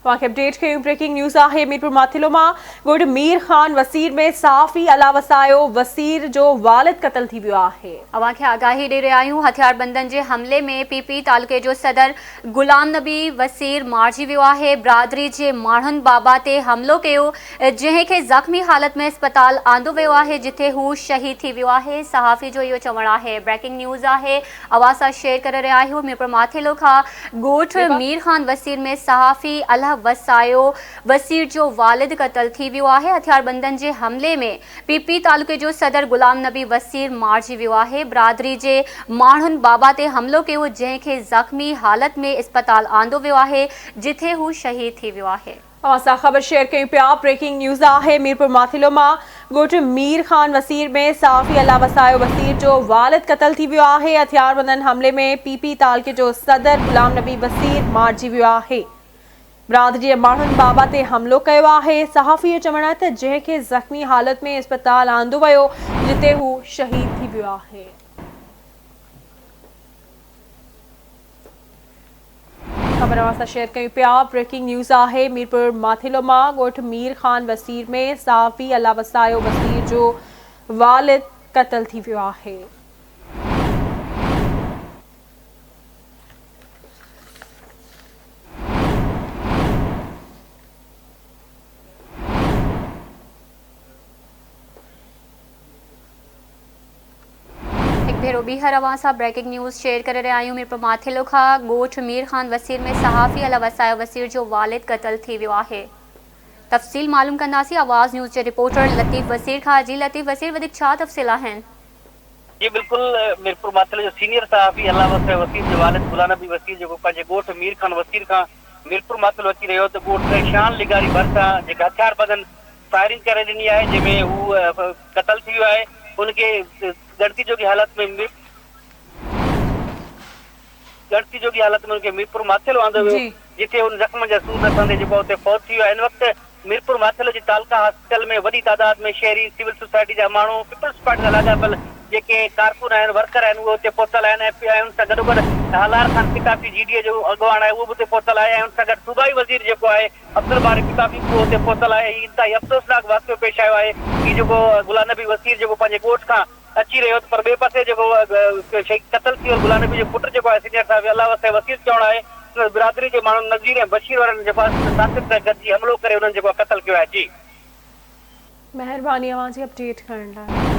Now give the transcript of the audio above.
Update कयूं breaking news आहे मीरपुर माथिलो मां ॻोठ मीर ख़ान वसीर में साफ़ी अला वसायो वसीर जो वालिद क़त्ल थी वियो आहे। आगाही ॾेई रहिया आहियूं। हथियारबंदनि जे हमले में पीपी तालुके जो सदर गुलाम नबी वसीर मारिजी वियो आहे। बिरादरी जे माण्हुनि बाबा ते हमिलो कयो, जंहिंखे ज़ख़्मी हालत में अस्पताल आंदो वियो आहे, जिथे हू शहीद थी वियो आहे। सहाफ़ी जो इहो चवणु आहे। ब्रेकिंग न्यूज़ आहे, आवाज़ सां शेयर करे रहिया आहियूं। मीरपुर माथिलो खां ॻोठ मीर ख़ान वसीर में सहाफ़ी अला वसायो वसीर जो वालिद क़त्ल थी वियो आहे। हथियारबंदनि जे हमले में पीपी तालुके जो सदर गुलाम नबी वसीर मारिजी वियो आहे। बिरादरी जे माण्हुनि बाबा ते हमिलो कयो, जंहिंखे ज़ख़्मी हालत में अस्पताल आंदो वियो आहे, जिथे हू शहीद थी वियो आहे। ख़बर शेयर कयूं पिया। ब्रेकिंग न्यूज़ आहे मीरपुर माथिलो मां ॻोठ मीर ख़ान वसीर में साफ़ी अला वसायो वसीर जो वालिद क़त्ल थी वियो आहे। हथियारबंदनि हमले में पीपी तालुके जो सदर गुलाम नबी वसीर मारिजी वियो आहे। बिरादरी जे माण्हुनि बाबा ते हमिलो कयो आहे। सहाफ़ी जो चवणु आहे त जंहिंखे ज़ख़्मी हालत में अस्पताल आंदो वियो, जिते हू शहीद थी वियो आहे। ख़बर अवां सां शेयर कयूं पिया। ब्रेकिंग न्यूज़ आहे मीरपुर माथिलो मां ॻोठ मीर ख़ान वसीर में साफ़ी अला वसायो वसीर जो वालिद क़त्ल थी वियो आहे। भेरो बीहर अवां सां ब्रेकिंग न्यूज़ शेयर करे रहिया आहियूं। मीरपुर माथिलो खां ॻोठ मीर ख़ान वसीर में सहाफ़ी अला वसायो वसीर जो वालिद क़त्ल थी वियो आहे। तफ़सील मालूम कंदासीं आवाज़ न्यूज़ जे रिपोर्टर लतीफ़ वसीर खां। जी लतीफ़ वसीर, वधीक छा तफ़सील आहिनि? जी बिल्कुल, मीरपुर माथिलो जो सीनियर सहाफ़ी अला वसायो वसीर जो वालिद गुलाम नबी वसीर जेको पंहिंजे ॻोठ मीर ख़ान वसीर खां मीरपुर माथिलो अची रहियो, त ॻोठ शान लिगारी भरिसां जेका हथियारबंदनि फायरिंग करे ॾिनी आहे, जंहिंमें हू क़त्ल थी वियो आहे। उनखे गणती जोगी हालत में उनखे मीरपुर माथिलो आंदो वियो, जिथे उन ज़ख़्म जा सूर रसंदे जेको उते फौत थी वियो आहे। इन वक़्तु मीरपुर माथिलो जी तालका हॉस्पिटल में वॾी तादाद में शहरी सिविल सोसाइटी जा माण्हू, पीपल्स पार्टी सां लाॻापियल जेके कारकुन आहिनि, वर्कर आहिनि, उहे उते पहुतल आहिनि। ऐं उन सां गॾोगॾु हलार ख़ान पिताफ़ी जीडीए जो अॻवान आहे, उहो बि उते पहुतल आहे। ऐं उन सां गॾु सूबाई वज़ीर जेको आहे अब्दुल बारी पिताफ़ी, उहो उते पहुतल आहे। इंतहाई अफ़सोसनाक वाक़ियो पेश आयो आहे कि जेको गुलाम नबी वसीर जेको पंहिंजे ॻोठ खां अची रहियो, पर ॿिए पासे जेको क़त्ल थी वियो गुलाम नबी जो पुटु जेको आहे सीनियर साहिब अला वसायो वसीर चवणु आहे बिरादरी जे माण्हुनि नज़ीर ऐं बशीर वारनि जेको साथियुनि सां गॾिजी हमिलो करे उन्हनि जेको क़त्ल कयो आहे। जी महिरबानी अवां जी अपडेट करण लाइ।